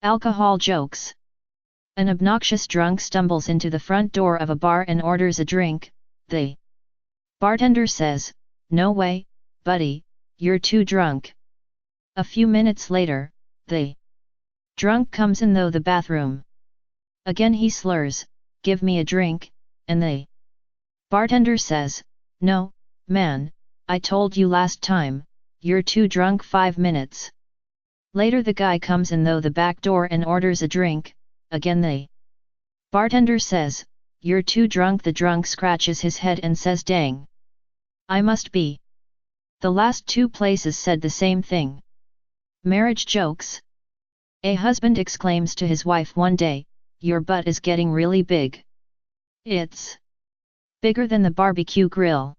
Alcohol jokes. An obnoxious drunk stumbles into the front door of a bar and orders a drink. The bartender says, "No way, buddy, you're too drunk." A few minutes later, the drunk comes in the bathroom. Again he slurs, "Give me a drink," and the bartender says, "No, man, I told you last time, you're too drunk 5 minutes. Later the guy comes in the back door and orders a drink. Again the bartender says, "You're too drunk." The drunk scratches his head and says, "Dang. I must be." The last two places said the same thing. Marriage jokes. A husband exclaims to his wife one day, "Your butt is getting really big. It's bigger than the barbecue grill."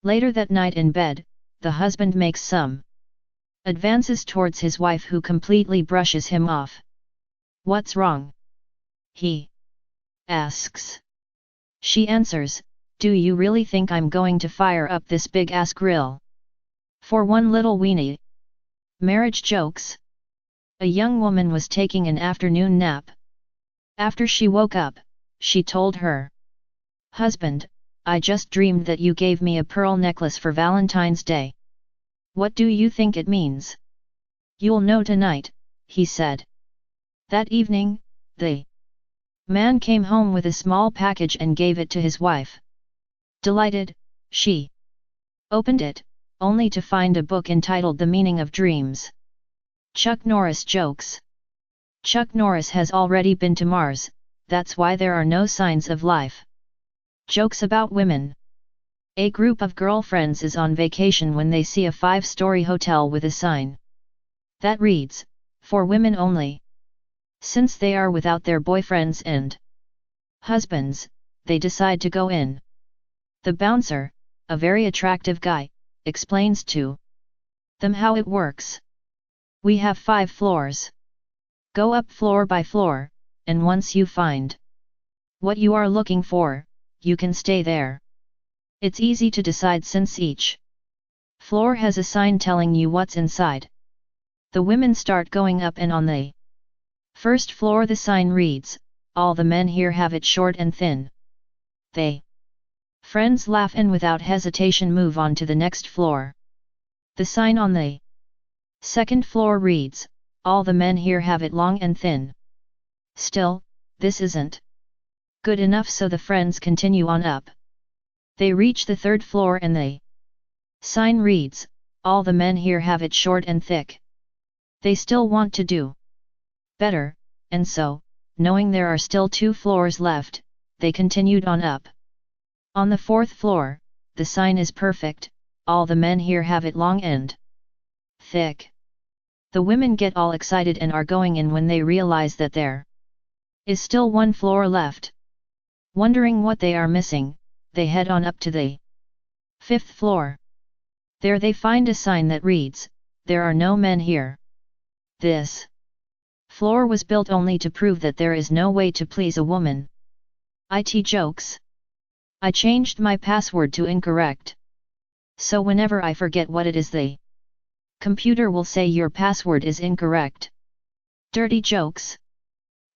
Later that night in bed, the husband makes some advances towards his wife, who completely brushes him off. "What's wrong?" he asks. She answers, "Do you really think I'm going to fire up this big ass grill for one little weenie?" Marriage jokes. A young woman was taking an afternoon nap. After she woke up, she told her husband, "I just dreamed that you gave me a pearl necklace for Valentine's Day. What do you think it means?" "You'll know tonight," he said. That evening, the man came home with a small package and gave it to his wife. Delighted, she opened it, only to find a book entitled The Meaning of Dreams. Chuck Norris jokes. Chuck Norris has already been to Mars, that's why there are no signs of life. Jokes about women. A group of girlfriends is on vacation when they see a 5-story hotel with a sign that reads, "For women only." Since they are without their boyfriends and husbands, they decide to go in. The bouncer, a very attractive guy, explains to them how it works. "We have 5 floors. Go up floor by floor, and once you find what you are looking for, you can stay there. It's easy to decide since each floor has a sign telling you what's inside." The women start going up, and on the first floor the sign reads, "All the men here have it short and thin." They friends laugh and without hesitation move on to the next floor. The sign on the second floor reads, "All the men here have it long and thin." Still, this isn't good enough, so the friends continue on up. They reach the third floor and the sign reads, "All the men here have it short and thick." They still want to do better, and so, knowing there are still 2 floors left, they continued on up. On the 4th floor, the sign is perfect, "All the men here have it long and thick." The women get all excited and are going in when they realize that there is still 1 floor left. Wondering what they are missing, they head on up to the 5th floor. There they find a sign that reads, "There are no men here." This floor was built only to prove that there is no way to please a woman. IT jokes. I changed my password to incorrect. So whenever I forget what it is, the computer will say your password is incorrect. Dirty jokes.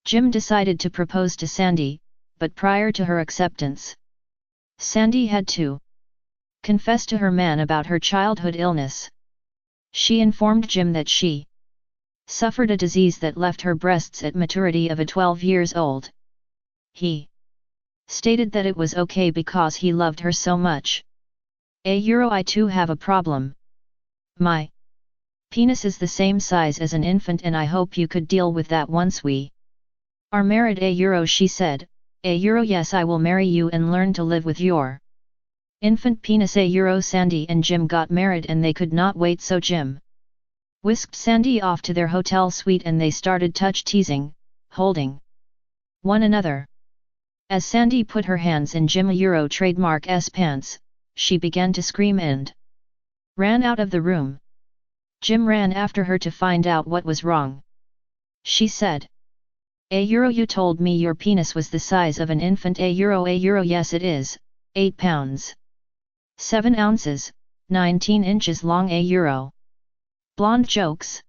Jim decided to propose to Sandy, but prior to her acceptance, Sandy had to confess to her man about her childhood illness. She informed Jim that she suffered a disease that left her breasts at maturity of 12 years old. He stated that it was okay because he loved her so much. I too have a problem. My penis is the same size as an infant, and I hope you could deal with that once we are married. She said, yes, I will marry you and learn to live with your infant penis. Sandy and Jim got married and they could not wait, so Jim whisked Sandy off to their hotel suite and they started teasing, holding one another. As Sandy put her hands in Jim trademark's pants, she began to scream and ran out of the room. Jim ran after her to find out what was wrong. She said, you told me your penis was the size of an infant. Yes it is, 8 pounds. 7 ounces, 19 inches long. Blonde jokes.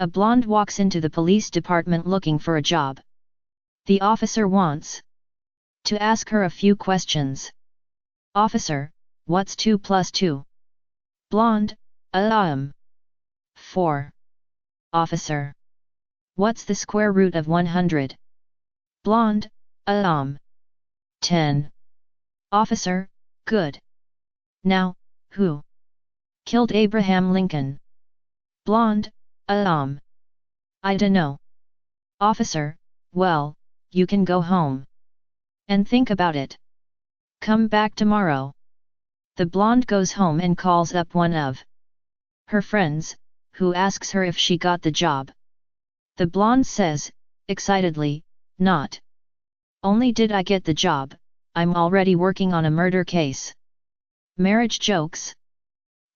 A blonde walks into the police department looking for a job. The officer wants to ask her a few questions. Officer, what's 2 plus 2? Blonde, 4. Officer, what's the square root of 100? Blonde, 10. Officer, good. Now, who killed Abraham Lincoln? Blonde, I dunno. Officer, well, you can go home and think about it. Come back tomorrow. The blonde goes home and calls up one of her friends, who asks her if she got the job. The blonde says, excitedly, not only did I get the job, I'm already working on a murder case. Marriage jokes.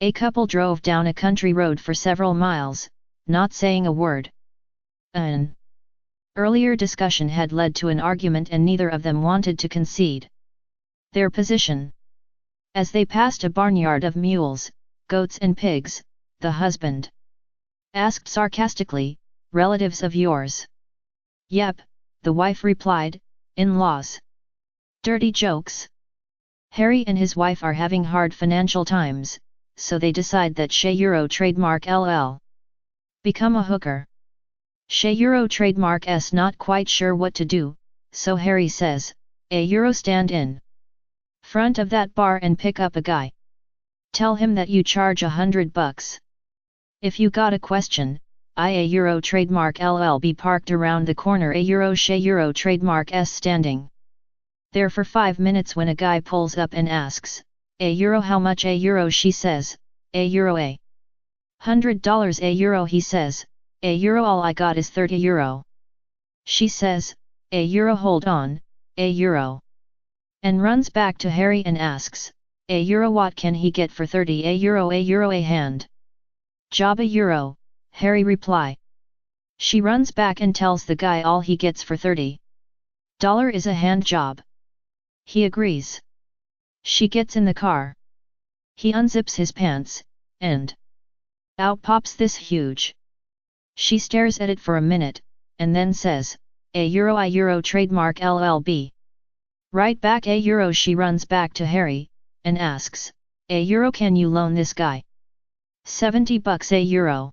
A couple drove down a country road for several miles, not saying a word. An earlier discussion had led to an argument and neither of them wanted to concede their position. As they passed a barnyard of mules, goats and pigs, the husband asked sarcastically, relatives of yours? Yep, the wife replied, in-laws. Dirty jokes. Harry and his wife are having hard financial times, so they decide that Euro trademark LL. Become a hooker. Euro trademark S not quite sure what to do, so Harry says, Euro stand in front of that bar and pick up a guy. Tell him that you charge $100. If you got a question, Euro trademark LL be parked around the corner Euro trademark S standing there for 5 minutes when a guy pulls up and asks, Euro how much Euro she says, Euro $100 Euro he says, Euro all I got is €30. She says, Euro hold on, Euro. And runs back to Harry and asks, Euro what can he get for 30 Euro a hand? Job Euro, Harry reply. She runs back and tells the guy all he gets for $30 is a hand job. He agrees. She gets in the car. He unzips his pants, and out pops this huge. She stares at it for a minute, and then says, Euro trademark LLB. Right back Euro she runs back to Harry, and asks, Euro can you loan this guy $70 Euro?